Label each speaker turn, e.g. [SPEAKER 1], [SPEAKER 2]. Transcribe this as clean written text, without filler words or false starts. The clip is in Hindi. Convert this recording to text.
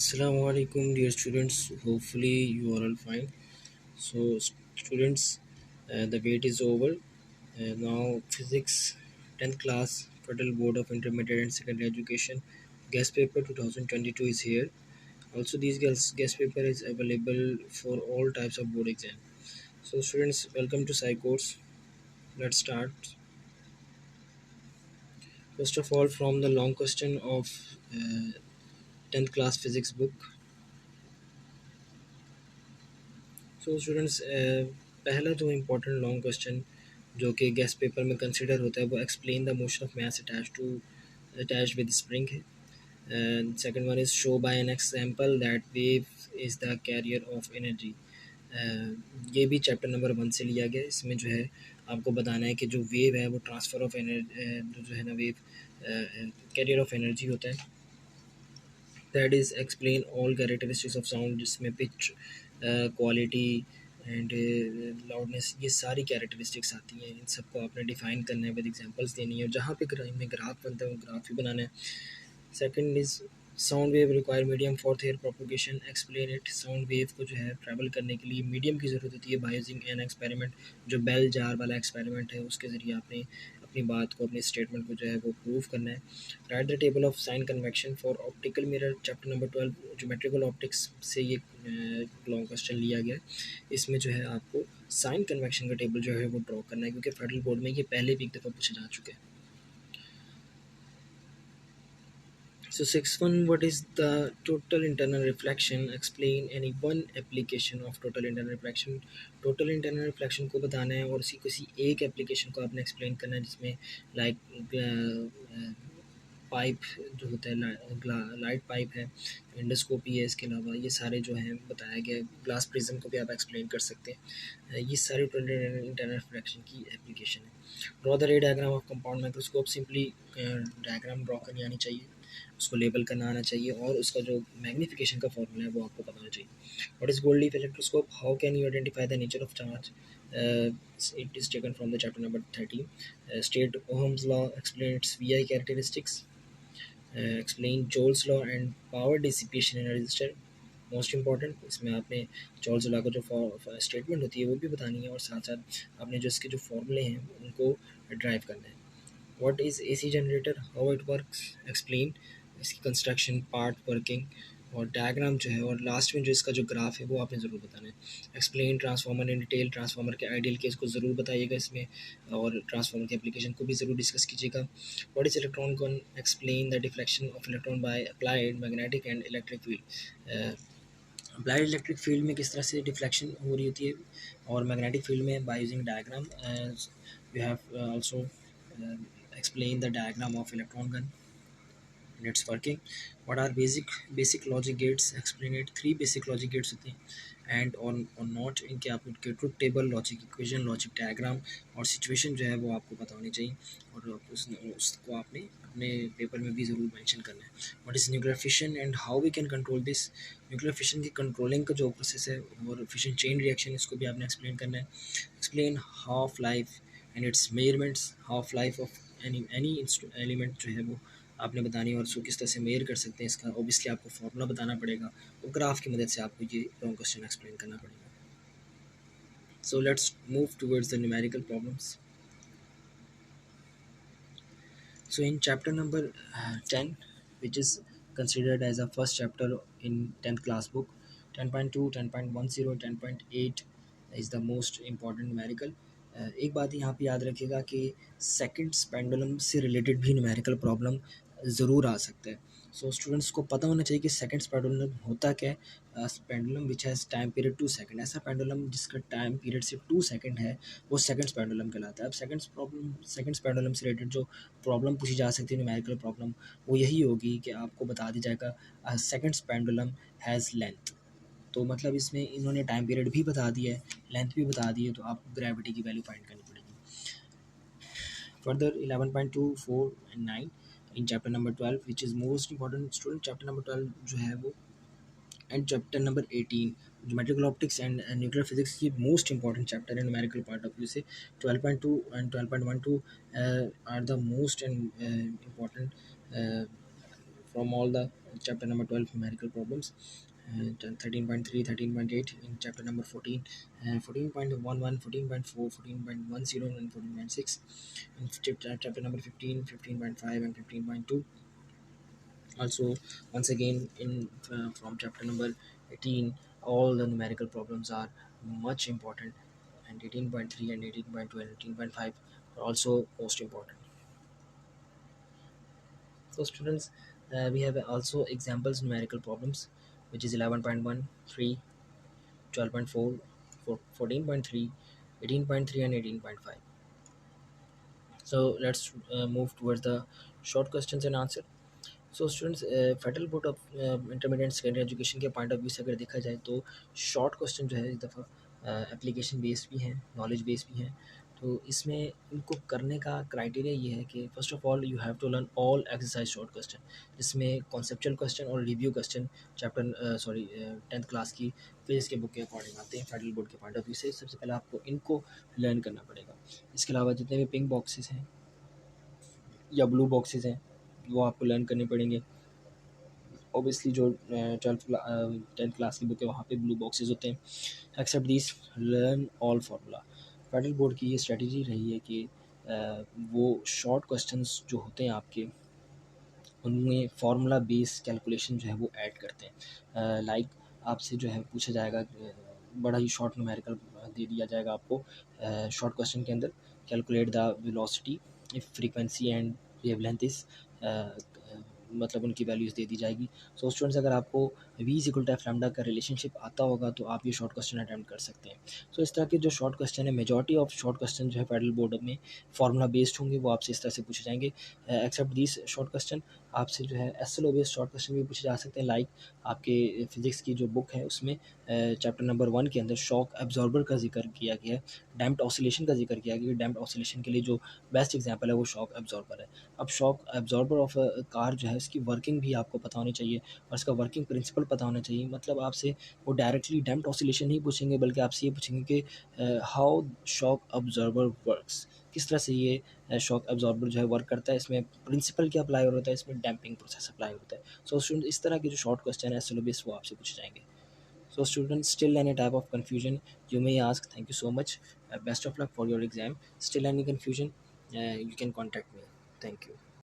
[SPEAKER 1] Assalamu alaikum, dear students. Hopefully, you are all fine. So, students, the wait is over. Now, physics 10th class, Federal Board of Intermediate and Secondary Education, guest paper 2022 is here. Also, these guest paper is available for all types of board exam. So, students, welcome to Psychos. Let's start. First of all, from the long question of 10th class physics book. So students पहला जो इम्पोर्टेंट लॉन्ग क्वेश्चन जो कि गेस्ट पेपर में कंसिडर होता है वो explain the motion of mass attached with spring है. Second one is show by an example that wave is the carrier of energy. ये भी चैप्टर नंबर 1 से लिया गया. इसमें जो है आपको बताना है कि जो वेव है वो ट्रांसफ़र ऑफ एनर्जी जो है ना वेव कैरियर ऑफ एनर्जी होता है. That is explain all characteristics of sound जिसमें पिच क्वालिटी एंड लाउडनेस ये सारी कैरेक्टरिस्टिक्स आती हैं. इन सबको आपने डिफ़ाइन करना है, विद एग्जांपल्स देनी है और जहाँ पे में ग्राफ बनता है वो ग्राफ भी बनाना है. Second is sound wave require medium for their propagation. Explain it. Sound wave को जो है ट्रैवल करने के लिए मीडियम की ज़रूरत होती है बाय यूजिंग एन एक्सपेरिमेंट. जो बेल जार वाला एक्सपेरिमेंट है उसके ज़रिए आपने अपनी बात को अपनी स्टेटमेंट को जो है वो प्रूव करना है. Right the table of sine convection for optical mirror. Chapter number 12 geometrical optics से ये लॉन्ग क्वेश्चन लिया गया है. इसमें जो है आपको साइन कन्वेक्शन का टेबल जो है वो ड्रॉ करना है क्योंकि फेडरल बोर्ड में ये पहले भी एक दफ़ा पूछे जा चुके हैं. So sixth one, what is the total internal reflection? Explain any one application of total internal reflection. Total internal reflection को बताना है और किसी एक एप्लीकेशन को आपने एक्सप्लेन करना है जिसमें लाइक पाइप जो होता है लाइट पाइप है, इंडोस्कोपी है, इसके अलावा ये सारे जो हैं बताया गया. ग्लास प्रिज्म को भी आप एक्सप्लेन कर सकते हैं. ये सारी टोटल इंटरनल रिफ्लेक्शन की एप्लीकेशन है. ड्रॉ द रे diagram of compound microscope. Simply diagram draw करनी आनी चाहिए, उसको लेबल करना आना चाहिए और उसका जो मैग्नीफिकेशन का फॉर्मूला है वो आपको पता होना चाहिए. What is gold leaf electroscope? How can you identify the nature of charge? It is taken from the chapter number 13. State Ohm's law, explain its VI characteristics. Explain Joul's law and power dissipation in a resistor. Most important इसमें आपने जॉल्स लॉ का जो स्टेटमेंट होती है वो भी बतानी है और साथ साथ आपने जो इसके जो फॉर्मूले हैं उनको ड्राइव करना है. What is AC generator? How it works? Explain इसकी कंस्ट्रक्शन, पार्ट, वर्किंग और डायग्राम जो है और लास्ट में जो इसका जो ग्राफ है वो आपने ज़रूर बताना है. Explain transformer in detail. Transformer के आइडियल केस को ज़रूर बताइएगा इसमें और ट्रांसफार्मर की एप्लीकेशन को भी ज़रूर डिस्कस कीजिएगा. What is electron gun? Explain the deflection of electron by applied magnetic and electric field. Applied electric field में किस तरह से डिफ्लेक्शन हो रही होती है और मैग्नेटिक फील्ड में by using diagram. We have also explain the diagram of electron gun and its working. What are basic logic gates? Explain it. 3 basic logic gates होते हैं एंड और नॉट इनके आप उनके truth table, logic equation, logic diagram और सिचुएशन जो है वो आपको पता होनी चाहिए और उसको आपने अपने पेपर में भी ज़रूर मेंशन करना है. What is nuclear fission and how we can control this? Nuclear fission की कंट्रोलिंग का जो प्रोसेस है और फिशन चेन रिएक्शन इसको भी आपने एक्सप्लेन करना है. Explain half life and it's measurements. Half life of any element जो है वो आपने बतानी है और उसको किस तरह से मेयर कर सकते हैं इसका ऑब्वियसली आपको फार्मूला बताना पड़ेगा और ग्राफ की मदद से आपको ये लॉन्ग क्वेश्चन एक्सप्लेन करना पड़ेगा. So let's move towards the numerical problems. So in chapter number 10, which is considered as a first chapter in 10th class book, 10.2, 10.10, 10.8 is the most important numerical. एक बात यहाँ पे याद रखिएगा कि सेकंड्स पेंडुलम से रिलेटेड भी न्यूमेरिकल प्रॉब्लम ज़रूर आ सकता है. सो स्टूडेंट्स को पता होना चाहिए कि सेकंड्स पेंडुलम होता क्या है. Pendulum which has time period 2 second. ऐसा पेंडुलम जिसका टाइम पीरियड सिर्फ 2 सेकंड है वो सेकंड्स पेंडुलम कहलाता है. अब सेकंड्स पेंडुलम से रिलेटेड जो प्रॉब्लम पूछी जा सकती है न्यूमेरिकल प्रॉब्लम वो यही होगी कि आपको बता दी जाएगा सेकंड्स पेंडुलम हैज़ लेंथ. तो मतलब इसमें इन्होंने टाइम पीरियड भी बता दिया है, लेंथ भी बता दी है, तो आपको ग्रेविटी की वैल्यू फाइंड करनी पड़ेगी. Further 11.2, 4 and 9 in chapter number 12 which is most important student. Chapter number 12 जो है वो and chapter number 18 geometrical optics and nuclear physics की मोस्ट इंपॉर्टेंट चैप्टर है न्यूमेरिकल पॉइंट ऑफ व्यू से. 12.2 and 12.12 are the most and important from all the chapter number 12 numerical problems, 13.3, 13.8 in chapter number 14, 14.11, 14.4, 14.10 and 14.6 in chapter number 15, 15.5 and 15.2. Also, once again in from chapter number 18, all the numerical problems are much important, and 18.3 and 18.2 and 18.5 are also most important. So students, we have also examples numerical problems, which is 11.1, 3, 12.4, 14.3, 18.3 and 18.5. So let's move towards the short questions and answer. So students, federal board of intermediate secondary education के पॉइंट ऑफ व्यू से अगर देखा जाए तो शॉर्ट क्वेश्चन जो है इस दफ़ा एप्लीकेशन बेस्ड भी हैं, नॉलेज बेस्ड भी हैं। तो इसमें इनको करने का क्राइटेरिया ये है कि first of all you have to learn all exercise short question, जिसमें कॉन्सेप्चुअल क्वेश्चन और review question chapter sorry 10th class की फिजिक्स के बुक के अकॉर्डिंग आते हैं फेडरल बोर्ड के पॉइंट ऑफ व्यू से। सबसे पहले आपको इनको लर्न करना पड़ेगा। इसके अलावा जितने भी पिंक बॉक्सेस हैं या ब्लू बॉक्सेस हैं वो आपको लर्न करने पड़ेंगे। ऑब्वियसली जो 10th क्लास की बुक है वहाँ पे ब्लू बॉक्सेस होते हैं। Except this, learn all formula. Federal board की ये स्ट्रेटजी रही है कि वो शॉर्ट क्वेश्चंस जो होते हैं आपके उनमें फार्मूला बेस कैलकुलेशन जो है वो ऐड करते हैं। लाइक आपसे जो है पूछा जाएगा, बड़ा ही शॉर्ट न्यूमेरिकल दे दिया जाएगा आपको शॉर्ट क्वेश्चन के अंदर, calculate the velocity if frequency and wavelength is, मतलब उनकी वैल्यूज़ दे दी जाएगी। सो स्टूडेंट्स, अगर आपको v is equal to F lambda का रिलेशनशिप आता होगा तो आप ये शॉर्ट क्वेश्चन अटैम्प्ट कर सकते हैं। सो इस तरह के जो शॉर्ट क्वेश्चन है, मेजॉरिटी ऑफ शॉर्ट क्वेश्चन जो है फेडरल बोर्ड में फार्मूला बेस्ड होंगे, वो आपसे इस तरह से पूछे जाएंगे। एक्सेप्ट दिस शॉर्ट क्वेश्चन, आपसे जो है S L O based short question भी पूछे जा सकते हैं। लाइक आपके फिजिक्स की जो बुक है उसमें चैप्टर नंबर 1 के अंदर शॉक एब्जॉर्बर का जिक्र किया गया है, डैम्प्ड ऑसिलेशन का जिक्र किया गया है। डैम्प्ड ऑसिलेशन के लिए जो बेस्ट एग्जाम्पल है वो शॉक एब्जॉर्बर है। अब शॉक एब्जॉर्बर ऑफ कार जो है इसकी वर्किंग भी आपको पता होनी चाहिए और इसका वर्किंग प्रिंसिपल पता होना चाहिए। मतलब आपसे वो डायरेक्टली डैम्प्ड ऑसिलेशन नहीं पूछेंगे, बल्कि आपसे ये पूछेंगे कि हाउ शॉक एब्जॉर्बर वर्क्स, किस तरह से ये शॉक एब्जॉर्बर जो है वर्क करता है, इसमें प्रिंसिपल क्या अप्लाई होता है, इसमें डैम्पिंग प्रोसेस अप्लाई होता है। सो स्टूडेंट, इस तरह के जो शॉर्ट क्वेश्चन है सिलेबस वो आपसे पूछे जाएंगे। So students, still any type of confusion you may ask. Thank you so much. Best of luck for your exam. Still any confusion, you can contact me. Thank you.